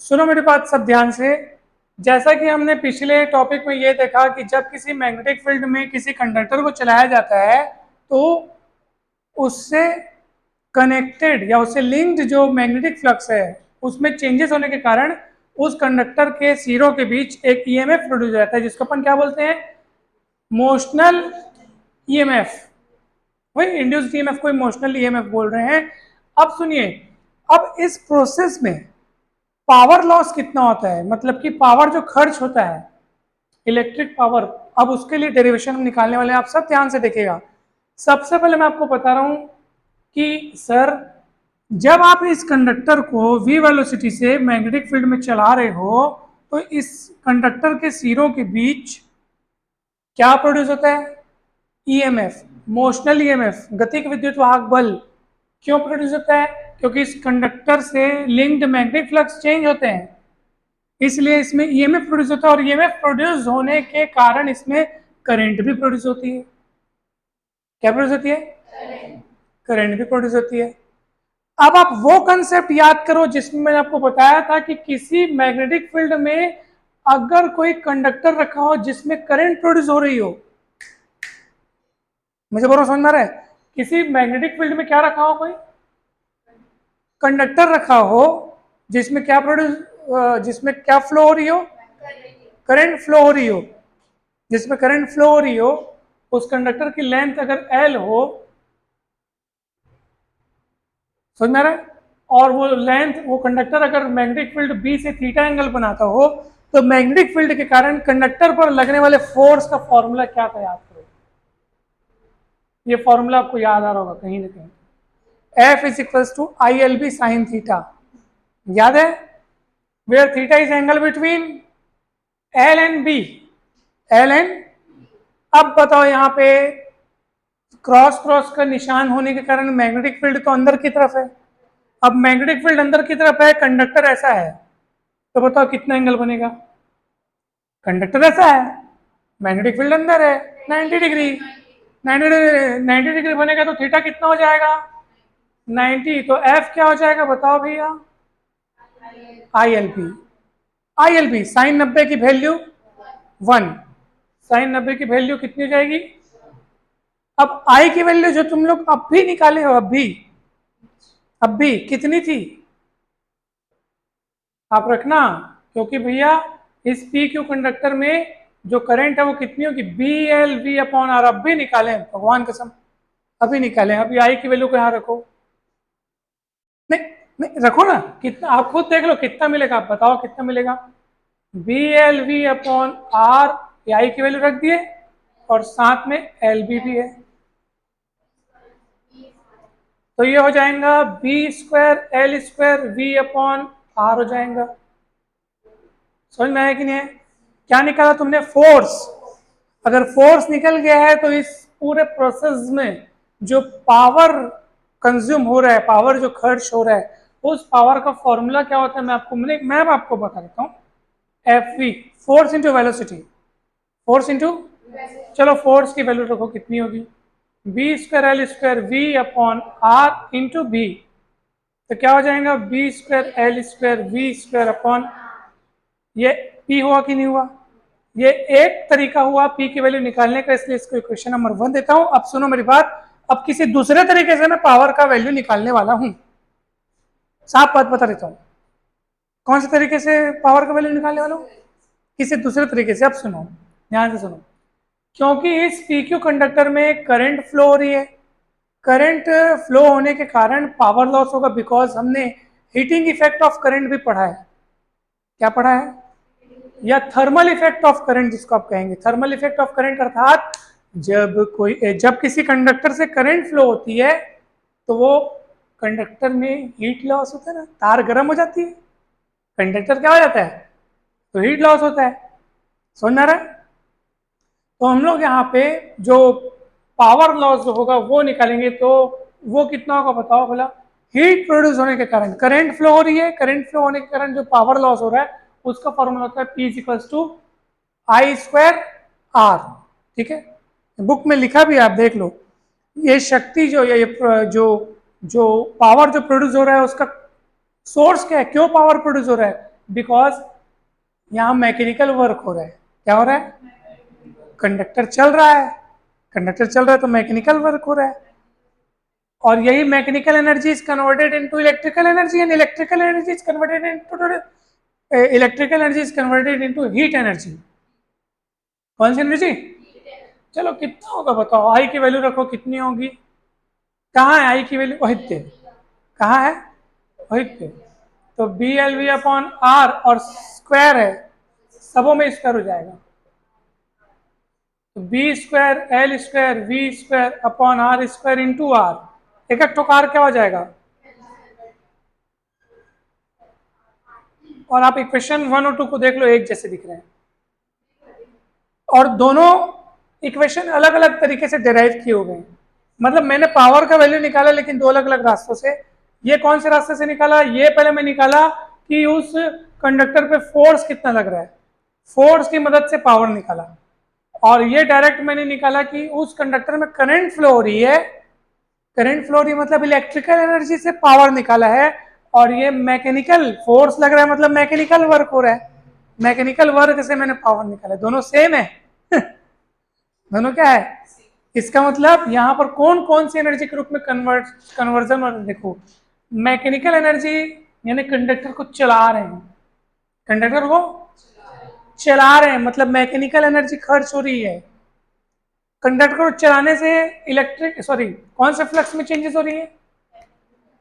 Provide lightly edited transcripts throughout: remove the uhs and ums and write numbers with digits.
सुनो मेरी बात सब ध्यान से। जैसा कि हमने पिछले टॉपिक में ये देखा कि जब किसी मैग्नेटिक फील्ड में किसी कंडक्टर को चलाया जाता है तो उससे कनेक्टेड या उससे लिंक्ड जो मैग्नेटिक फ्लक्स है उसमें चेंजेस होने के कारण उस कंडक्टर के सिरों के बीच एक ईएमएफ प्रोड्यूस हो जाता है जिसको अपन क्या बोलते हैं, मोशनल ईएमएफ। वही इंड्यूस्ड ईएमएफ को इमोशनल ईएमएफ बोल रहे हैं। अब सुनिए, अब इस प्रोसेस में पावर लॉस कितना होता है, मतलब कि पावर जो खर्च होता है इलेक्ट्रिक पावर। अब उसके लिए डेरिवेशन हम निकालने वाले हैं, आप सब ध्यान से देखिएगा। सबसे पहले मैं आपको बता रहा हूं कि सर जब आप इस कंडक्टर को v वेलोसिटी से मैग्नेटिक फील्ड में चला रहे हो तो इस कंडक्टर के सिरों के बीच क्या प्रोड्यूस होता है, ईएमएफ, मोशनल ईएमएफ, गतिक विद्युत वाहक बल। क्यों प्रोड्यूस होता है? क्योंकि इस कंडक्टर से लिंक्ड मैग्नेटिक फ्लक्स चेंज होते हैं, इसलिए इसमें ईएमएफ प्रोड्यूस होता है और ईएमएफ प्रोड्यूस होने के कारण इसमें करंट भी प्रोड्यूस होती है। क्या प्रोड्यूस होती है? करंट भी प्रोड्यूस होती है। अब आप वो कंसेप्ट याद करो जिसमें मैंने आपको बताया था कि किसी मैग्नेटिक फील्ड में अगर कोई कंडक्टर रखा हो जिसमें करंट प्रोड्यूस हो रही हो, मुझे बोलो समझ में आ रहा है? किसी मैग्नेटिक फील्ड में क्या रखा हो, कोई कंडक्टर रखा हो जिसमें क्या प्रोड्यूस, जिसमें क्या फ्लो हो रही हो, करंट फ्लो हो रही हो, जिसमें करंट फ्लो हो रही हो, उस कंडक्टर की लेंथ अगर L हो, समझ में आ रहा है? और वो लेंथ, वो कंडक्टर अगर मैग्नेटिक फील्ड B से थीटा एंगल बनाता हो तो मैग्नेटिक फील्ड के कारण कंडक्टर पर लगने वाले फोर्स का फॉर्मूला क्या था, याद करो। ये फॉर्मूला आपको याद आ रहा होगा कहीं ना कहीं, F is equals to ILB sine theta, याद है? Where theta is angle between L and B, L and. अब बताओ यहाँ पे क्रॉस क्रॉस का निशान होने के कारण मैग्नेटिक फील्ड तो अंदर की तरफ है। अब मैग्नेटिक फील्ड अंदर की तरफ है, कंडक्टर ऐसा है, तो बताओ कितना एंगल बनेगा? कंडक्टर ऐसा है, मैग्नेटिक फील्ड अंदर है, 90 डिग्री। 90 डिग्री बनेगा तो थीटा कितना हो जाएगा? 90। तो एफ क्या हो जाएगा बताओ भैया? ILB। ILB साइन 90 की वैल्यू 1, साइन 90 की वैल्यू कितनी हो जाएगी? अब आई की वैल्यू जो तुम लोग अब भी निकाले हो, अब भी कितनी थी आप रखना, क्योंकि भैया इस पी क्यू कंडक्टर में जो करंट है वो कितनी होगी, BLV अपॉन आर। अब भी निकालें, भगवान कसम अभी निकालें। अभी आई की वैल्यू को यहाँ रखो, नहीं नहीं रखो ना, कितना आप खुद देख लो कितना मिलेगा, आप बताओ कितना मिलेगा। BLV अपॉन आर, आई की वैल्यू रख दिए और साथ में LB भी है, तो ये हो जाएगा B²L² V अपॉन आर हो जाएगा। समझ में आया कि नहीं है? क्या निकाला तुमने? फोर्स। अगर फोर्स निकल गया है तो इस पूरे प्रोसेस में जो पावर कंज्यूम हो रहा है, पावर जो खर्च हो रहा है, उस पावर का फॉर्मूला क्या होता है मैं आपको बता देता हूँ। FV, force into velocity, force into, चलो फोर्स की वैल्यू रखो कितनी होगी, B²L² V upon R into B। तो क्या हो जाएगा? B²L² V² अपॉन, ये P हुआ कि नहीं हुआ? ये एक तरीका हुआ P की वैल्यू निकालने का, इसलिए इसको इक्वेशन नंबर 1 देता हूं। अब सुनो मेरी बात, अब किसी दूसरे तरीके से मैं पावर का वैल्यू निकालने वाला हूं। साफ बात बता देता हूं, कौन से तरीके से पावर का वैल्यू निकालने वाला हूं? किसी दूसरे तरीके से। अब सुनो, ध्यान से सुनो, क्योंकि इस PQ कंडक्टर में करंट फ्लो हो रही है, करंट फ्लो होने के कारण पावर लॉस होगा, बिकॉज हमने हीटिंग इफेक्ट ऑफ करंट भी पढ़ा है। क्या पढ़ा है? या थर्मल इफेक्ट ऑफ करंट जिसको आप कहेंगे। थर्मल इफेक्ट ऑफ करंट अर्थात जब किसी कंडक्टर से करंट फ्लो होती है तो वो कंडक्टर में हीट लॉस होता है ना, तार गर्म हो जाती है, कंडक्टर क्या हो जाता है, तो हीट लॉस होता है। समझ में आ रहा है? तो हम लोग यहाँ पे जो पावर लॉस जो होगा वो निकालेंगे, तो वो कितना होगा बताओ भला? हीट प्रोड्यूस होने के कारण, करंट फ्लो हो रही है, करंट फ्लो होने के कारण जो पावर लॉस हो रहा है उसका फॉर्मूला होता है P=I²R। ठीक है, बुक में लिखा भी है, आप देख लो। ये शक्ति जो जो पावर जो प्रोड्यूस हो रहा है उसका सोर्स क्या है, क्यों पावर प्रोड्यूस हो रहा है? बिकॉज यहाँ मैकेनिकल वर्क हो रहा है। क्या हो रहा है? कंडक्टर चल रहा है, कंडक्टर चल रहा है तो मैकेनिकल वर्क हो रहा है, और यही mechanical energy is converted into electrical energy, and electrical energy is converted into electrical energy is converted into heat energy. कौन सी एनर्जी? चलो कितना होगा बताओ, आई की वैल्यू रखो, कितनी होगी? कहाँ है आई की वैल्यू? वही पे। कहाँ है? वही पे। तो B L V upon R, और स्क्वायर है, सबों में स्क्वायर हो जाएगा, तो B square L square V square upon R square into R. एक कार क्या हो जाएगा? और आप इक्वेशन 1 और 2 को देख लो, एक जैसे दिख रहे हैं, और दोनों इक्वेशन अलग अलग तरीके से डिराइव किए हुए हैं। मतलब मैंने पावर का वैल्यू निकाला लेकिन दो अलग अलग रास्तों से। ये कौन से रास्ते से निकाला? ये पहले मैं निकाला कि उस कंडक्टर पे फोर्स कितना लग रहा है, फोर्स की मदद से पावर निकाला। और ये डायरेक्ट मैंने निकाला कि उस कंडक्टर में करंट फ्लो हो रही है, करंट फ्लो हो रही है मतलब इलेक्ट्रिकल एनर्जी से पावर निकाला है। और ये मैकेनिकल फोर्स लग रहा है मतलब मैकेनिकल वर्क हो रहा है, मैकेनिकल वर्क से मैंने पावर निकाला। दोनों सेम है दोनों क्या है? इसका मतलब यहाँ पर कौन कौन सी एनर्जी के रूप में कन्वर्जन, और देखो मैकेनिकल एनर्जी यानी कंडक्टर को चला रहे हैं, कंडक्टर को चला रहे हैं मतलब मैकेनिकल एनर्जी खर्च हो रही है। कंडक्टर को चलाने से कौन से फ्लक्स में चेंजेस हो रही है?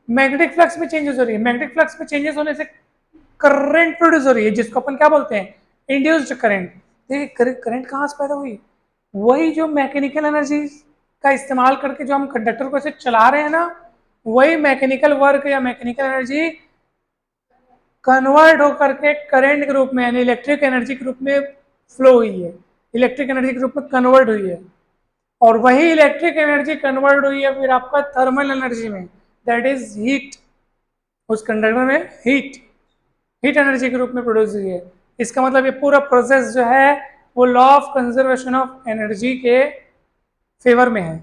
मैग्नेटिक फ्लक्स में चेंजेस हो रही है। मैग्नेटिक फ्लक्स में चेंजेस होने से करंट प्रोड्यूस हो रही है, जिसको अपन क्या बोलते हैं? Induced current. देखिए करंट कहाँ से पैदा हुई? वही जो मैकेनिकल एनर्जी का इस्तेमाल करके जो हम कंडक्टर को ऐसे चला रहे हैं ना, वही मैकेनिकल वर्क या मैकेनिकल एनर्जी कन्वर्ट होकर के करंट के रूप में यानी इलेक्ट्रिक एनर्जी के रूप में फ्लो हुई है, इलेक्ट्रिक एनर्जी के रूप में कन्वर्ट हुई है। और वही इलेक्ट्रिक एनर्जी कन्वर्ट हुई है फिर आपका थर्मल एनर्जी में, दैट इज हीट। उस कंडक्टर में हीट एनर्जी के रूप में प्रोड्यूस हुई है। इसका मतलब ये पूरा प्रोसेस जो है वो law of conservation of energy के फेवर में है।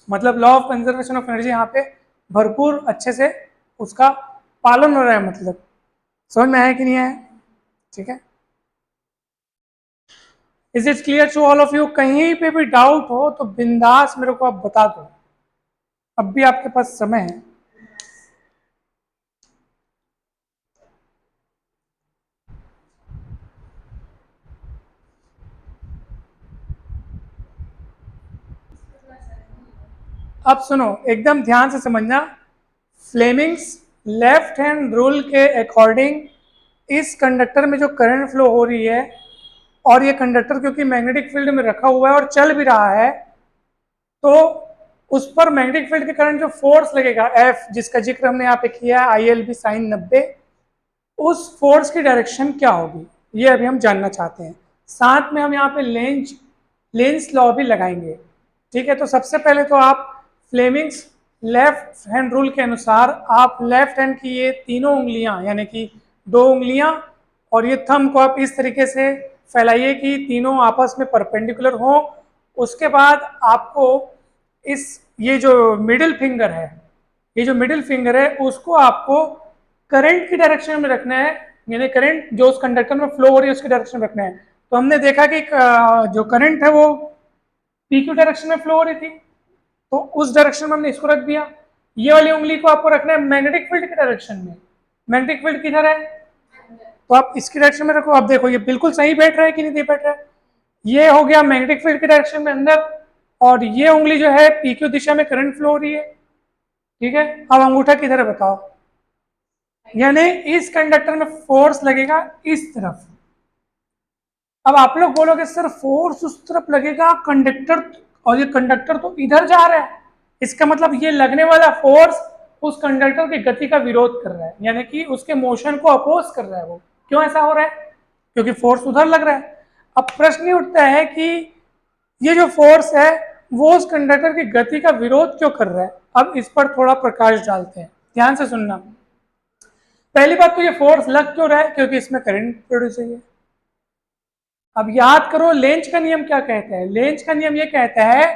मतलब law of conservation of energy यहाँ पे भरपूर अच्छे से उसका पालन हो रहा है। मतलब समझ में आया कि नहीं आया? ठीक है, is it clear to all of you? कहीं पे भी डाउट हो तो बिंदास मेरे को आप बता दो, अब भी आपके पास समय है। अब सुनो, एकदम ध्यान से समझना। फ्लेमिंग्स लेफ्ट हैंड रूल के अकॉर्डिंग इस कंडक्टर में जो करंट फ्लो हो रही है, और ये कंडक्टर क्योंकि मैग्नेटिक फील्ड में रखा हुआ है और चल भी रहा है, तो उस पर मैग्नेटिक फील्ड के करंट जो फोर्स लगेगा F, जिसका जिक्र हमने यहाँ पे किया है ILB sin 90, उस फोर्स की डायरेक्शन क्या होगी ये अभी हम जानना चाहते हैं। साथ में हम यहाँ पे लेंस लॉ भी लगाएंगे। ठीक है, तो सबसे पहले तो आप फ्लेमिंग्स लेफ्ट हैंड रूल के अनुसार आप लेफ्ट हैंड की ये तीनों उंगलियां यानी कि दो उंगलियां और ये थंब को आप इस तरीके से फैलाइए कि तीनों आपस में परपेंडिकुलर हो। उसके बाद आपको ये जो मिडिल फिंगर है, ये जो मिडिल फिंगर है उसको आपको करंट की डायरेक्शन में रखना है, यानी करंट जो उस कंडक्टर में फ्लो हो रही है उसकी डायरेक्शन में रखना है। तो हमने देखा कि जो करंट है वो PQ डायरेक्शन में फ्लो हो रही थी, तो उस डायरेक्शन में हमने इसको रख दिया। ये वाली उंगली को आपको रखना है मैग्नेटिक फील्ड की डायरेक्शन में। मैग्नेटिक फील्ड किधर है? तो आप इसकी डायरेक्शन में रखो। आप देखो ये बिल्कुल सही बैठ रहा है कि नहीं बैठ रहा है? ये हो गया मैग्नेटिक फील्ड की डायरेक्शन में अंदर, और ये उंगली जो है PQ दिशा में करंट फ्लो हो रही है। ठीक है, अब अंगूठा किधर है बताओ? यानी इस कंडक्टर में फोर्स लगेगा इस तरफ। अब आप लोग बोलोगे सर फोर्स उस तरफ लगेगा कंडक्टर, और ये कंडक्टर तो इधर जा रहा है, इसका मतलब ये लगने वाला फोर्स उस कंडक्टर की गति का विरोध कर रहा है, यानी कि उसके मोशन को अपोज कर रहा है। वो क्यों ऐसा हो रहा है? क्योंकि फोर्स उधर लग रहा है। अब प्रश्न ये उठता है कि ये जो फोर्स है वो उस कंडक्टर की गति का विरोध क्यों कर रहा है? अब इस पर थोड़ा प्रकाश डालते हैं, ध्यान से सुनना। पहली बात तो ये फोर्स लग क्यों रहा है? क्योंकि इसमें करंट प्रोड्यूस हुई है। अब याद करो लेंज का नियम क्या कहता है? लेंज का नियम ये कहता है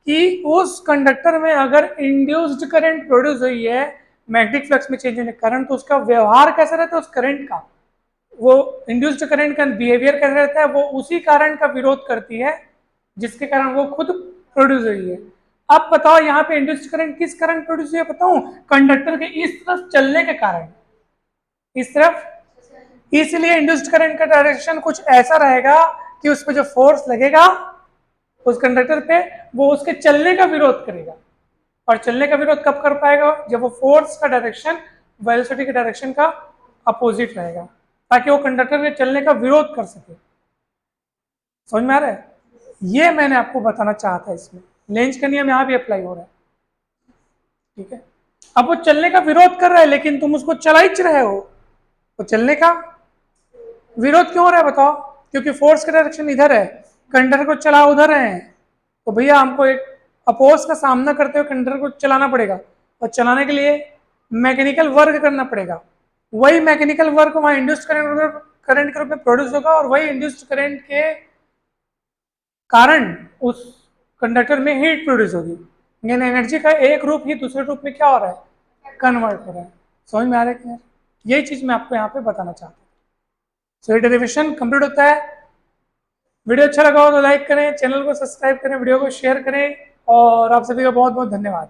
कि उस कंडक्टर में अगर इंड्यूस्ड करंट प्रोड्यूस हुई है मैग्नेटिक फ्लक्स में चेंज होने के कारण, तो उसका व्यवहार कैसा रहता है उस करंट का? वो इंड्यूस्ड करंट का बिहेवियर कैसा रहता है, वो उसी करंट का विरोध करती है जिसके कारण वो खुद प्रोड्यूस हुई है। अब बताओ यहाँ पे इंड्यूस्ड करंट किस करंट प्रोड्यूस हुई है बताऊं? कंडक्टर के इस तरफ चलने के कारण, इस तरफ। इसलिए इंड्यूस्ड करंट का डायरेक्शन कुछ ऐसा रहेगा कि उस पर जो फोर्स लगेगा उस कंडक्टर पे, वो उसके चलने का विरोध करेगा। और चलने का विरोध कब कर पाएगा? जब वो फोर्स का डायरेक्शन वेलोसिटी के डायरेक्शन का अपोजिट रहेगा, ताकि वो कंडक्टर के चलने का विरोध कर सके। समझ में आ रहा है? ये मैंने आपको बताना चाहा था। इसमें लेंज का नियम यहाँ भी अप्लाई हो रहा है, ठीक है। अब वो चलने का विरोध कर रहा है लेकिन तुम उसको चला ही रहे हो, तो चलने का विरोध क्यों हो रहा है बताओ? क्योंकि फोर्स का डायरेक्शन इधर है, कंडक्टर को चला उधर रहे हैं, तो भैया हमको एक अपोज का सामना करते हुए कंडक्टर को चलाना पड़ेगा, और चलाने के लिए मैकेनिकल वर्क करना पड़ेगा। वही मैकेनिकल वर्क वहां इंड्यूस्ड करंट के रूप में प्रोड्यूस होगा, और वही इंड्यूस्ड करंट के कारण उस कंडक्टर में हीट प्रोड्यूस होगी। यानी एनर्जी का एक रूप ही दूसरे रूप में क्या हो रहा है? कन्वर्ट हो रहा है। समझ में आ रहा है क्या? यही चीज मैं आपको यहाँ पे बताना चाहता हूँ। सो ये डेरिवेशन कंप्लीट होता है। वीडियो अच्छा लगा हो तो लाइक करें, चैनल को सब्सक्राइब करें, वीडियो को शेयर करें, और आप सभी का बहुत बहुत धन्यवाद।